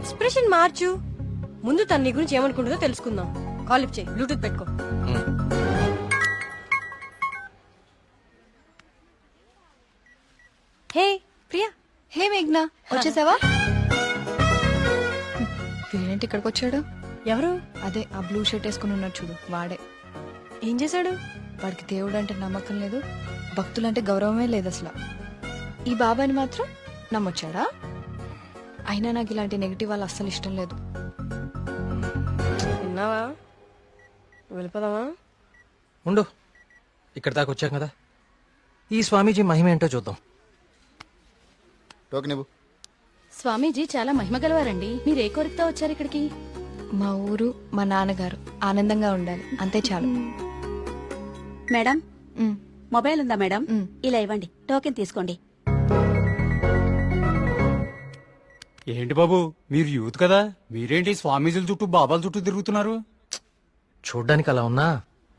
Expression మార్చు. ముందు తన నీ గురించి ఏమనుకుంటుందో తెలుసుకుందాం. కాల్ లిఫ్ట్ చేయి, బ్లూటూత్ పెట్టుకో. హే ప్రియా. హే మేఘ్నా, వచ్చేసావా? వీడేంటి ఇక్కడికి వచ్చాడు? ఎవరు? అదే ఆ బ్లూ షర్ట్ వేసుకుని ఉన్నాడు చూడు, వాడే. ఏం చేశాడు? వాడికి దేవుడు అంటే నమ్మకం లేదు, భక్తులంటే గౌరవమే లేదు అసలు. ఈ బాబాని మాత్రం నమ్మొచ్చాడా? అయినా నాకు ఇలాంటి నెగిటివ్ వాళ్ళు అస్సలు ఇష్టం లేదు. విన్నావా? వెళ్ళిపోదామా? ఉండు, ఇక్కడ దాకా వచ్చాం కదా, ఈ స్వామీజీ మహిమ ఏంటో చూద్దాం. టోకెన్ ఇవ్వు. స్వామీజీ చాలా మహిమ గలవారండి. మీరు ఏ కోరికతో వచ్చారు ఇక్కడికి? మా ఊరు, మా నాన్నగారు ఆనందంగా ఉండాలి, అంతే చాలు. మేడం, ఉమ్, మొబైల్ ఉందా మేడం? ఉమ్. ఇలా ఇవ్వండి, టోకెన్ తీసుకోండి. ఏంటి బాబు, మీరు యూత్ కదా, మీరేంటి స్వామీజీల చుట్టూ బాబాల చుట్టూ తిరుగుతున్నారు? చూడ్డానికి అలా ఉన్నా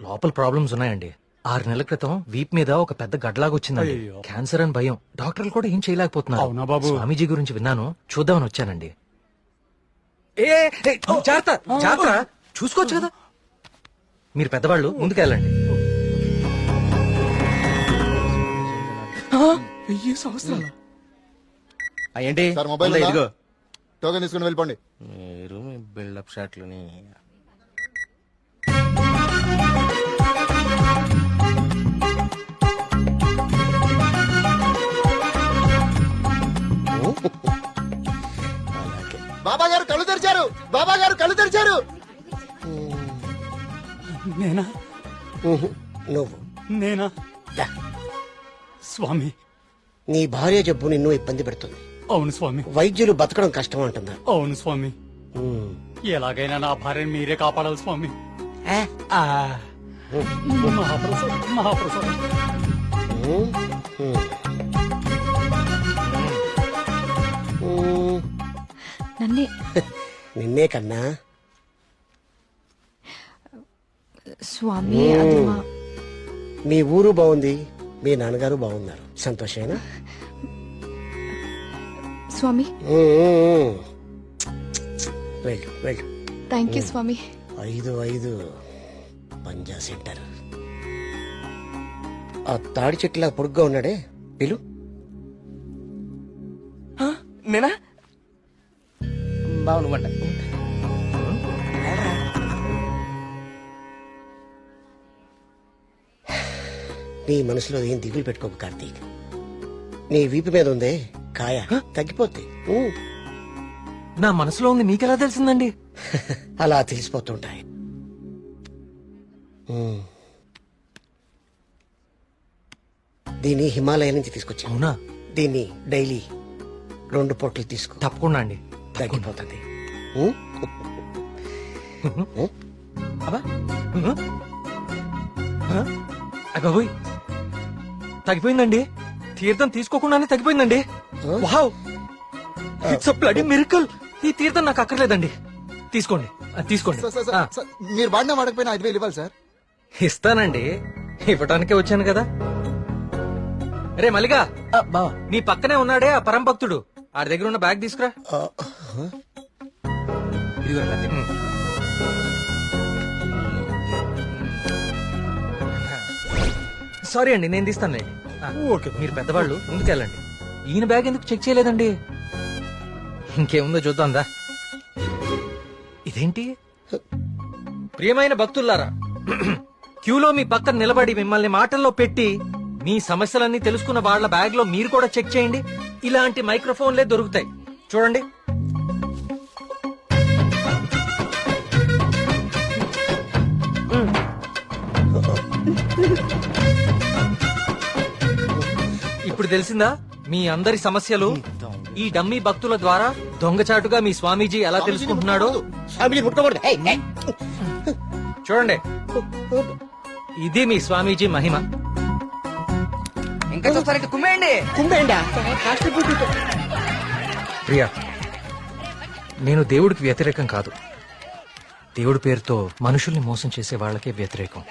లోపల ప్రాబ్లమ్స్ ఉన్నాయండి. 6 నెలల క్రితం వీప్ మీద ఒక పెద్ద గడ్లాగా వచ్చిందండి. అయ్యో. క్యాన్సర్ అని భయం, డాక్టర్లు కూడా ఏం చేయలేకపోతున్నారు. అవునా బాబు? స్వామీజీ గురించి విన్నాను, చూద్దామని వచ్చానండి. జాగ్రత్త జాగ్రత్త, చూసుకోవచ్చు కదా. మీరు పెద్దవాళ్ళు, ముందుకెళ్ళండి. 1000 సంవత్సరాలు. ఏంటి సార్ మొబైల్ ఉందా? ఉందా? ఇదిగో టోకెన్ తీసుకుని వెళ్ళిపోండి. మీరు మీ బిల్డప్ షాట్లని. బాబా గారు కళ్ళు తెరిచారు. బాబా గారు కళ్ళు తెరిచారు. నేనా? నువ్వు నేనా? దా. స్వామి. నీ భార్య జబ్బు నిన్ను ఇబ్బంది పెడుతుంది. అవును స్వామి. వైద్యులు బతకడం కష్టం అంటున్నారు. అవును స్వామి. ఉమ్. ఎలాగైనా నా భార్యను మీరే కాపాడాలి స్వామి. ఏ? ఆ. మహాప్రసాదం, మహాప్రసాదం. ఉమ్. ఉమ్. ఉమ్. నన్నే. నిన్నే కన్నా. స్వామి, అది మా మీ ఊరు బాగుంది, మీ నాన్నగారు బాగున్నారు, సంతోషేనా? స్వామి. ఉమ్. వెళ్ళు వెళ్ళు. Thank you Swami. 5 పంజా సెంటర్. ఆ తాడి చెట్టులా పొడుగ్గా ఉన్నాడే, పిలు. నేనా? బావు నువ్వంట. నీ మనసులో ఏం దిగులు పెట్టుకోకు కార్తీక్. నీ వీపు మీద ఉందే కాయ, తగ్గిపోతే నా మనసులో ఉంది మీకెలా తెలిసిందండి? అలా తెలిసిపోతుంటాయి. ఉమ్. దీన్ని హిమాలయ నుంచి తీసుకొచ్చా. అవునా? దీన్ని డైలీ 2 పొట్లు తీసుకో, తప్పకుండా అండి. తగ్గిపోతుంది. ఉమ్. ఉమ్. అబ్బాయి తగ్గిపోయిందండి. తీర్థం తీసుకోకుండానే తగ్గిపోయిందండి. Wow, it's a bloody miracle. ఈ తీర్థం నాకు అక్కర్లేదండి, తీసుకోండి తీసుకోండి. సార్, సార్, సార్, సార్, మీరు వాడినా వాడకపోయినా 5,000 ఇవ్వాలి సార్. ఇస్తానండి, ఇవ్వటానికే వచ్చాను కదా. రే మల్లిగా, నీ పక్కనే ఉన్నాడే ఆ పరం భక్తుడు, ఆ దగ్గర ఉన్న బ్యాగ్ తీసుకురా. ఇదిగో ఇలా తిను. సారీ అండి, నేను తీస్తానులేండి. ఓకే. మీరు పెద్దవాళ్ళు, ముందుకెళ్ళండి. ఈయన బ్యాగ్ ఎందుకు చెక్ చేయలేదండి? ఇంకేముందో చూద్దాందా. ఇదేంటి? ప్రియమైన భక్తుల్లారా, క్యూలో మీ పక్కన నిలబడి మిమ్మల్ని మాటల్లో పెట్టి మీ సమస్యలన్నీ తెలుసుకున్న వాళ్ళ బ్యాగ్ లో మీరు కూడా చెక్ చేయండి. ఇలాంటి మైక్రోఫోన్లే దొరుకుతాయి, చూడండి. ఇప్పుడు తెలిసిందా మీ అందరి సమస్యలు? ఈ డమ్మీ భక్తుల ద్వారా దొంగచాటుగా మీ స్వామీజీ ఎలా తెలుసుకుంటున్నాడో. స్వామిని ముట్టుకోకూడదు. ఏయ్, ఏయ్. చూడండి, ఇది మీ స్వామీజీ మహిమ. ఇంకా చూస్తారంటే కుమ్మేయండి. కుంభేండా? ప్రియా, నేను దేవుడికి వ్యతిరేకం కాదు. దేవుడి పేరుతో మనుషుల్ని మోసం చేసే వాళ్ళకే వ్యతిరేకం.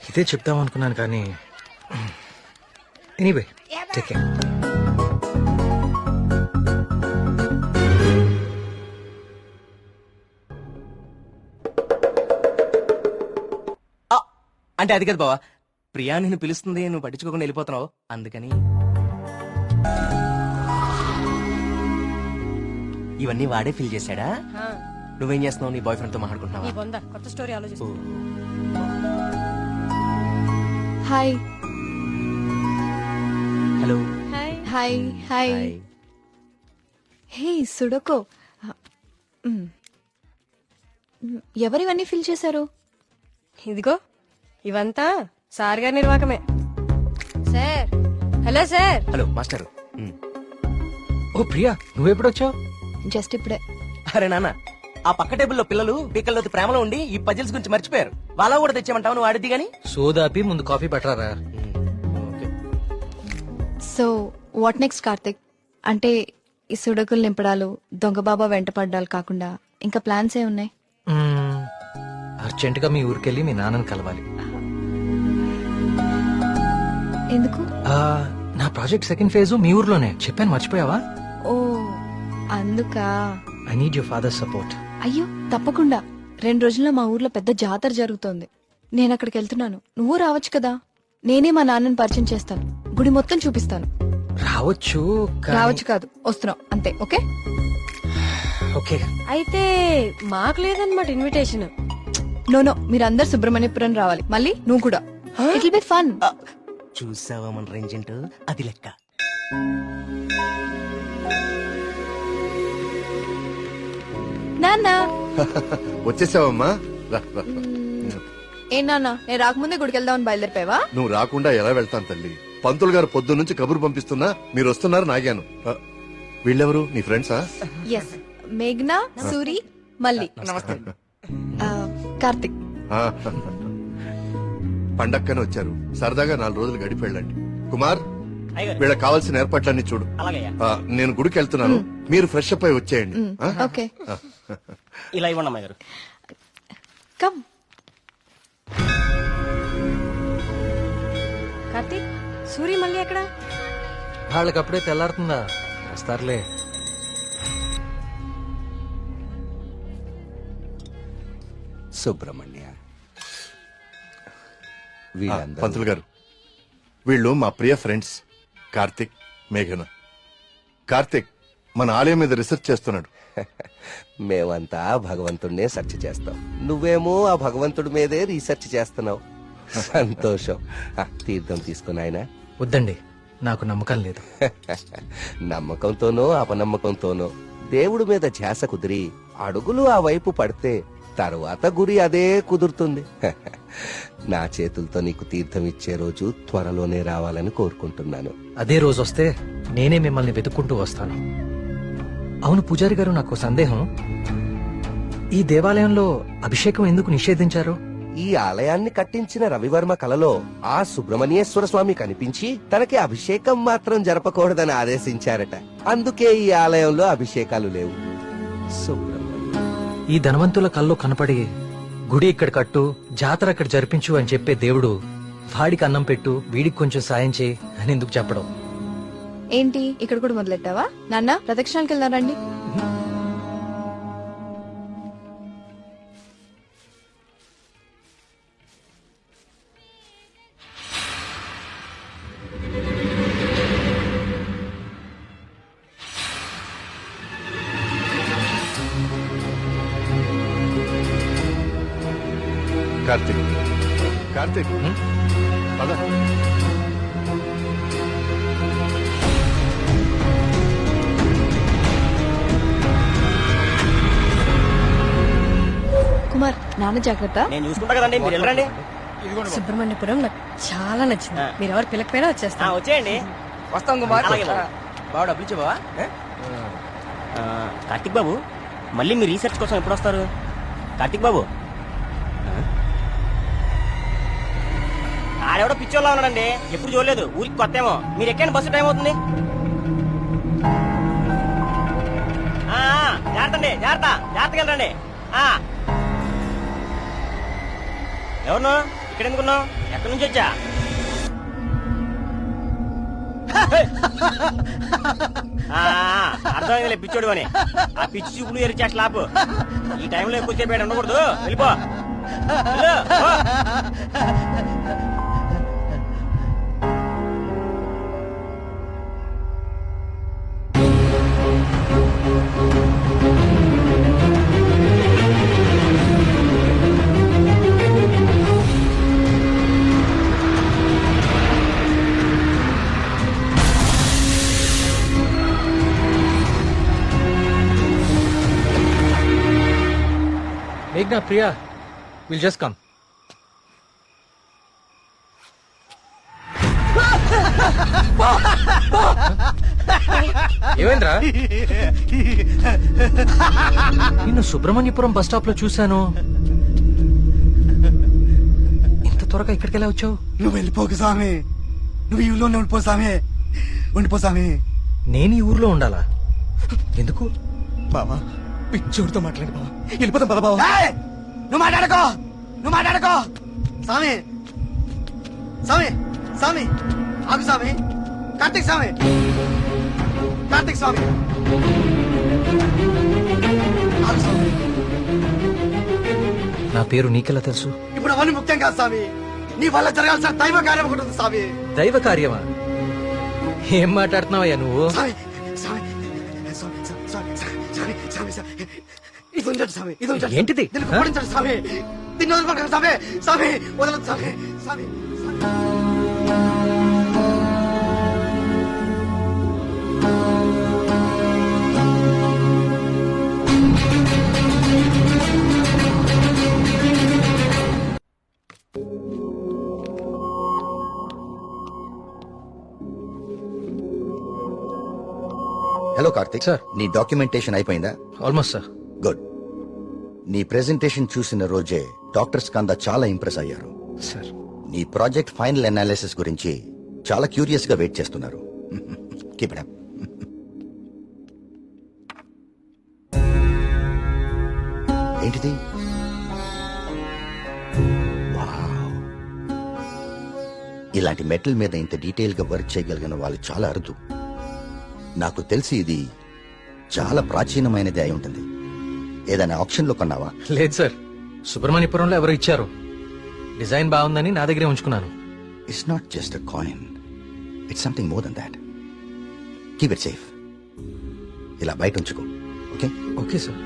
ఇదే చెప్దాం అనుకున్నాను కానీ ఎనీవే, టేక్ కేర్. అంటే అది కదా బావా, ప్రియా నిన్ను పిలుస్తుంది, నువ్వు పట్టించుకోకుండా వెళ్ళిపోతున్నావు అందుకని. ఇవన్నీ వాడే ఫిల్ చేశాడా? ఆ, నువ్వేం చేస్తున్నావు? నీ బాయ్ ఫ్రెండ్ తో నీ మాట్లాడుకుంటున్నావా? బొంద కొత్త స్టోరీ ఆలోచిస్తా. Hi hello. Hi. Hi hi hey సుడకో. ఎవరివన్నీ ఫిల్ చేశారు? ఇదిగో ఇవంతా సార్ గారి నిర్వాకమే. Sir, hello sir. Hello master. ఓ ప్రియా, నువ్వెప్పుడొచ్చావు? జస్ట్ ఇప్పుడే. అరే నాన్న, ఆ పక్క టేబుల్లో పిల్లలు పీకల్లోకి ప్రేమలో ఉండి ఈ పజిల్స్ గురించి మర్చిపోయారు. వాళ్ళ కూడా తెచ్చామంటావు, నువ్వు ఆడిద్ది గాని. సోదాపి ముందు కాఫీ పట్టరారా. So what next Karthik? అంటే ఈ సుడకులు నింపడాలు, దొంగ బాబా వెంట పడ్డాలు కాకుండా ఇంకా ప్లాన్స్ ఏ ఉన్నాయి? అర్జెంట్ గా మీ ఊరికెళ్ళి మీ నాన్నని కలవాలి. ఎందుకు? నా ప్రాజెక్ట్ సెకండ్ ఫేజ్ మీ ఊర్లోనే, చెప్పాను మర్చిపోయావా? ఓ అందుకా. I need your father support. అయ్యో తప్పకుండా. 2 రోజుల్లో మా ఊర్లో పెద్ద జాతర జరుగుతోంది. నేను అక్కడికి వెళ్తున్నాను. నువ్వు రావచ్చు కదా. నేనే మా నాన్నని పరిచయం చేస్తాను. గుడి మొత్తం చూపిస్తాను. రావచ్చు రావచ్చు కాదు, వస్తున్నావు అంతే. Okay okay. అయితే మాకు లేదన్నమాట ఇన్విటేషన్. నో మీరందరు సుబ్రహ్మణ్యపురం రావాలి. మళ్ళీ నువ్వు కూడా. It will be fun. చూసావా మన రేంజ్ ఏంటో, అది లెక్క. నాన్న వచ్చేసావమ్మా. ఏ నాన్న, నేను రాకముందే గుడికి వెళ్దామని బయలుదేరిపోయావా? నువ్వు రాకుండా ఎలా వెళ్తాను తల్లి? పంతులు గారు పొద్దు నుంచి కబురు పంపిస్తున్నా మీరు వస్తున్నారు నాగాను. వీళ్ళెవరు నీ ఫ్రెండ్సా? ఎస్, మేఘ్నా, సూరి, మల్లి. కార్తిక్. పండక్కనే వచ్చారు. సరదాగా 4 రోజులు గడిపి వెళ్ళండి. కుమార్, వీళ్ళకి కావాల్సిన ఏర్పాట్లన్నీ చూడు. నేను గుడికి వెళ్తున్నాను, మీరు ఫ్రెష్ అప్ అయి వచ్చేయండి. ఓకే ఇలా ఇవ్వండి అమ్మాయి గారు. కమ్. కార్తీక్, సూరి మళ్ళీ ఎక్కడ? వాళ్ళకి అప్పుడే తెల్లారుతుందా? వస్తారులే. సుబ్రహ్మణ్య, పంతులు గారు, వీళ్ళు మా ప్రియ ఫ్రెండ్స్ కార్తిక్, మేఘన. కార్తిక్ మన ఆలయం మీద రీసెర్చ్ చేస్తున్నాడు. మేమంతా భగవంతుడినే సెర్చ్ చేస్తాం, నువ్వేమో ఆ భగవంతుడి మీదే రీసెర్చ్ చేస్తున్నావు. సంతోషం. తీర్థం తీసుకుని ఆయన. వద్దండి, నాకు నమ్మకం లేదు. నమ్మకంతోనో అపనమ్మకంతోనో దేవుడి మీద ధ్యాస కుదిరి అడుగులు ఆ వైపు పడితే తరువాత గురి అదే కుదురుతుంది. నా చేతులతో నీకు తీర్థం ఇచ్చే రోజు త్వరలోనే రావాలని కోరుకుంటున్నాను. అదే రోజు వస్తే నేనే మిమ్మల్ని వెతుక్కుంటూ వస్తాను. అవును పూజారి గారు, నాకు సందేహం. ఈ దేవాలయంలో అభిషేకం ఎందుకు నిషేధించారు? ఈ ఆలయాన్ని కట్టించిన రవివర్మ కలలో ఆ సుబ్రహ్మణ్యేశ్వర స్వామి కనిపించి తనకి అభిషేకం మాత్రం జరపకూడదని ఆదేశించారట. అందుకే ఈ ఆలయంలో అభిషేకాలు లేవు. ఈ ధనవంతుల కల్లో కనపడి గుడి ఇక్కడ కట్టు, జాతర అక్కడ జరిపించు అని చెప్పే దేవుడు వాడికి అన్నం పెట్టు, వీడికి కొంచెం సాయం చేయి అని ఎందుకు చెప్పడం? ఏంటి ఇక్కడ కూడా మొదలెట్టావా? నాన్న ప్రదక్షిణాలకు వెళ్దాం రండి. కార్తిక్, కార్తిక్ పద. కుమార్, నాన్న జాగ్రత్త. నేను చూసుకుంటా కదండి, మీరు వెళ్ళండి. సుబ్రహ్మణ్యపురం నాకు చాలా నచ్చింది. మీరు ఎవరు పిలకపోయినా వచ్చేస్తా. వచ్చేయండి. వస్తాం కుమార్. బాబు డబ్బులు ఇచ్చే బావా. కార్తిక్ బాబు, మళ్ళీ మీ రీసెర్చ్ కోసం ఎప్పుడు వస్తారు? కార్తిక్ బాబు, ఆడెవడో పిచ్చోళ్ళ ఉన్నాడండి, ఎప్పుడు చూడలేదు, ఊరికి కొత్తేమో. మీరు ఎక్కండి, బస్సు టైం అవుతుంది. జాగ్రత్త అండి, జాగ్రత్తగా వెళ్ళండి. ఎవరు ఇక్కడ ఎందుకున్నావు? ఎక్కడి నుంచి వచ్చా? అర్థమైందిలే పిచ్చోడు అని. ఆ పిచ్చి చూపులు ఎరిచేస్తా లాపు. ఈ టైంలో ఎక్కువ సేపు ఉండకూడదు, వెళ్ళిపో. మేఘ్నా, ప్రియా, విల్ జస్ట్ కమ్. ఏమైందిరా? నిన్ను సుబ్రహ్మణ్యపురం బస్ స్టాప్ లో చూశాను. ఇంత త్వరగా ఇక్కడికి ఎలా వచ్చావు? నువ్వు వెళ్ళిపోకు స్వామి, నువ్వు ఈ ఊళ్ళోనే ఉండిపో స్వామి, ఉండిపో స్వామి. నేను ఈ ఊర్లో ఉండాలా? ఎందుకు? బావా పిచ్చోడితో మాట్లాడి బావా, వెళ్ళిపోతాం పద బావా. నువ్వు మాట్లాడుకో, నువ్వు మాట్లాడుకో స్వామి. స్వామి స్వామి ఆగు స్వామి. కార్తీక్ స్వామి, కార్తీక్ స్వామి ఆగు స్వామి. నా పేరు నీకెలా తెలుసు? ఇప్పుడు అవన్నీ ముఖ్యం కాదు స్వామి, నీ వల్ల జరగాల్సిన దైవ కార్యం ఒకటి ఉంది స్వామి. దైవ కార్యమా? ఏం మాట్లాడుతున్నావయ్యా నువ్వు? స్వామి స్వామి స్వామి స్వామి స్వామి స్వామి స్వామి ఇది ఉంచండి స్వామి, ఇది ఉంచండి. ఏంటిది? దీన్ని కుమ్మరించండి స్వామి, దీన్ని వదలకండి స్వామి, స్వామి వదలదు స్వామి, స్వామి. హలో కార్తిక్. సార్. నీ డాక్యుమెంటేషన్ అయిపోయిందా? Almost sir. గుడ్. నీ ప్రెజెంటేషన్ చూసిన రోజే డాక్టర్స్ కందా చాలా ఇంప్రెస్ అయ్యారు. సార్, నీ ప్రాజెక్ట్ ఫైనల్ అనాలిసిస్ గురించి చాలా క్యూరియస్ గా వెయిట్ చేస్తున్నారు. Keep it up. ఏంటిది? వావ్. ఇలాంటి మెటల్ మీద ఇంత డీటెయిల్ గా వర్క్ చేయగలిగిన వాళ్ళు చాలా అరుదు. నాకు తెలిసి ఇది చాలా ప్రాచీనమైనది అయి ఉంటుంది. ఏదైనా ఆప్షన్ లో కొన్నావా? లేదు సార్, సుబ్రహ్మణ్యపురంలో ఎవరు ఇచ్చారు. డిజైన్ బాగుందని నా దగ్గరే ఉంచుకున్నాను. It's not just a coin, it's something more than that. Keep it safe. ఇలా బయట ఉంచుకో. Okay? Okay sir.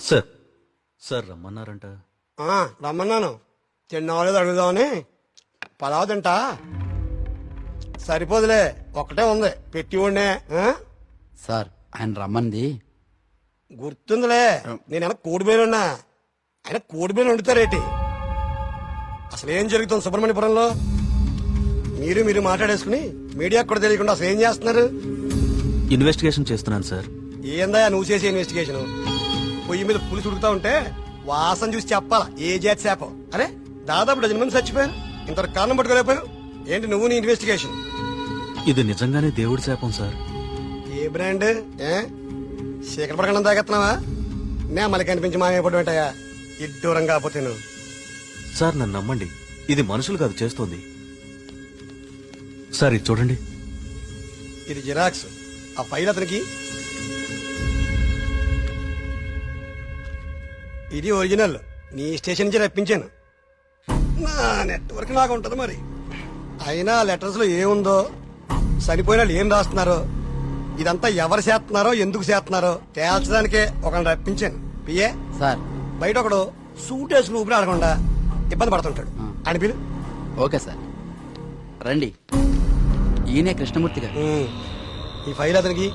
Sir, sir రమ్మన్నారంట. రమ్మన్నాను. తిన్నవాళ్ళేదో అడుగుదామని. పలావ్ తింటా. సరిపోదులే, ఒకటే ఉంది పెట్టి ఉండే. సార్ ఆయన రమ్మంది. గుర్తుందిలే, నేను కోడిబేలున్నా. ఆయన కోడిబేలు వండుతారేటి? అసలు ఏం జరుగుతుంది సుబ్రహ్మణ్యపురంలో? మీరు మాట్లాడేసుకుని మీడియాకు కూడా తెలియకుండా అసలు ఏం చేస్తున్నారు? ఇన్వెస్టిగేషన్ చేస్తున్నాను సార్. ఏందా నువ్వు చేసే ఇన్వెస్టిగేషన్? పొయ్యి మీద పులుసు ఉడుకుతా ఉంటే వాసన చూసి చెప్పాలా ఏ జాతి శాపం? అరే దాదాపు డజన్ మంది చచ్చిపోయారు, ఇంతవరకు కారణం పట్టుకోలేకపోయావు. ఏంటి నువ్వు నీ ఇన్వెస్టిగేషన్? ఇది నిజంగానే దేవుడి శాపం సార్. ఏ బ్రాండ్? శేఖర పడకుండా తాగెత్తున్నావా? నే మళ్ళీ కనిపించి మాయపడడం ఏంటయా? ఇడ్డూరం కాకపోతే నువ్వు. సార్ నన్ను నమ్మండి, ఇది మనుషులు కాదు చేస్తోంది. సార్ ఇది చూడండి. ఇది జిరాక్స్. ఆ ఫైల్ అతనికి. ఇది ఒరిజినల్. నీ స్టేషన్ నుంచి రప్పించాను. నా నెట్వర్క్ లాగా ఉంటది మరి. అయినా లెటర్స్ లో ఏముందో, చనిపోయిన వాళ్ళు ఏం రాస్తున్నారో, ఇదంతా ఎవరు చేస్తున్నారో ఎందుకు చేస్తున్నారో తేల్చడానికే ఒకరిని రప్పించాను. పిఏ సార్, బయట ఒకడు సూట్ వేసుకుని ఊపిరి ఆడకుండా ఇబ్బంది పడుతుంటాడు. అని పిలు. ఓకే సార్, రండి. ఈయనే కృష్ణమూర్తి గారు. ఈ ఫైల్ అతనికి.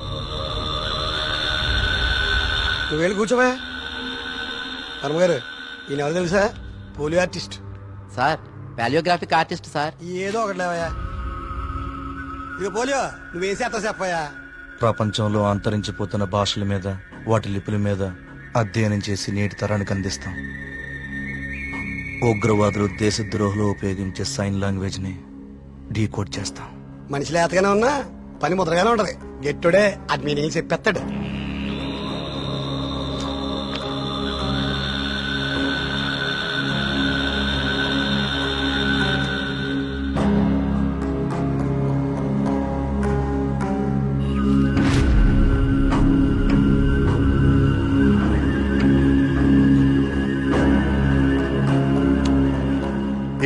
నువ్వు వెళ్ళి కూర్చోవా. వర్మ గారు, ఈయన ఎవరు తెలుసా? Polio artist sir. Paleographic artist sir. ఏదో ఒకటి లేవయా. ఇక పోలియో నువ్వేం చేస్తా చెప్పయా. ప్రపంచంలో అంతరించిపోతున్న భాషల మీద, వాటి లిపుల మీద అధ్యయనం చేసి నేటి తరానికి అందిస్తాం. ఉగ్రవాదులు, దేశద్రోహులు ఉపయోగించే సైన్ లాంగ్వేజ్ ని డీకోడ్ చేస్తాం. మనిషి లేతగానే ఉన్నా పని ముద్రగానే ఉంటది. గెట్టుడే అది మీనింగ్ చెప్పేస్తాడు.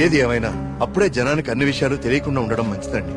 ఏది ఏమైనా అప్పుడే జనానికి అన్ని విషయాలు తెలియకుండా ఉండడం మంచిదండి.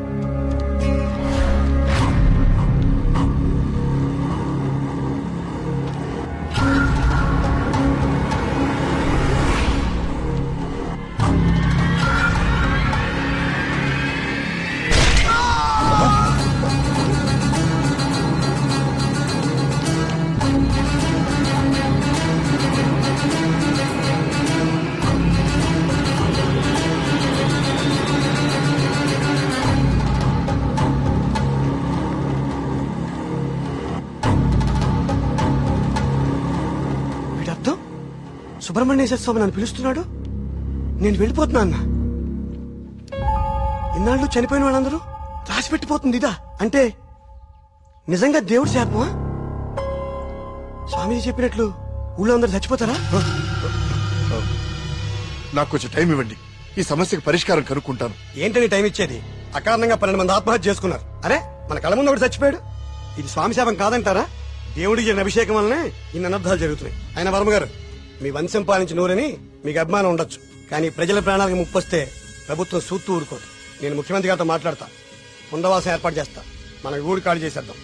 వీడర్థం సుబ్రహ్మణ్యేశ్వర స్వామి నన్ను పిలుస్తున్నాడు. నేను వెళ్ళిపోతున్నా అన్న. ఇన్నాళ్ళు చనిపోయిన వాళ్ళందరూ రాసి పెట్టిపోతుంది ఇదా అంటే నిజంగా దేవుడి శాపమా? స్వామీజీ చెప్పినట్లు ఊళ్ళో అందరు చచ్చిపోతారా? నాకు కొంచెం టైం ఇవ్వండి, ఈ సమస్యకు పరిష్కారం కనుక్కుంటాను. ఏంటని టైం ఇచ్చేది? అకారణంగా 12 మంది ఆత్మహత్య చేసుకున్నారు. అరే మన కళ్ళ ముందు ఒకటి చచ్చిపోయాడు. ఇది స్వామి శాపం కాదంటారా? దేవుడికి జరిగిన అభిషేకం వల్లనే ఇన్ని అనర్థాలు జరుగుతున్నాయి. ఆయన వర్మ గారు, మీ వంశం పాలించి నూరని మీకు అభిమానం ఉండొచ్చు, కానీ ప్రజల ప్రాణాలకు ముప్పొస్తే ప్రభుత్వం సూత్తూ ఊరుకోదు. నేను ముఖ్యమంత్రి గారితో మాట్లాడతా, పునరావాసం ఏర్పాటు చేస్తా, మన ఊరు ఖాళీ చేసేద్దాం.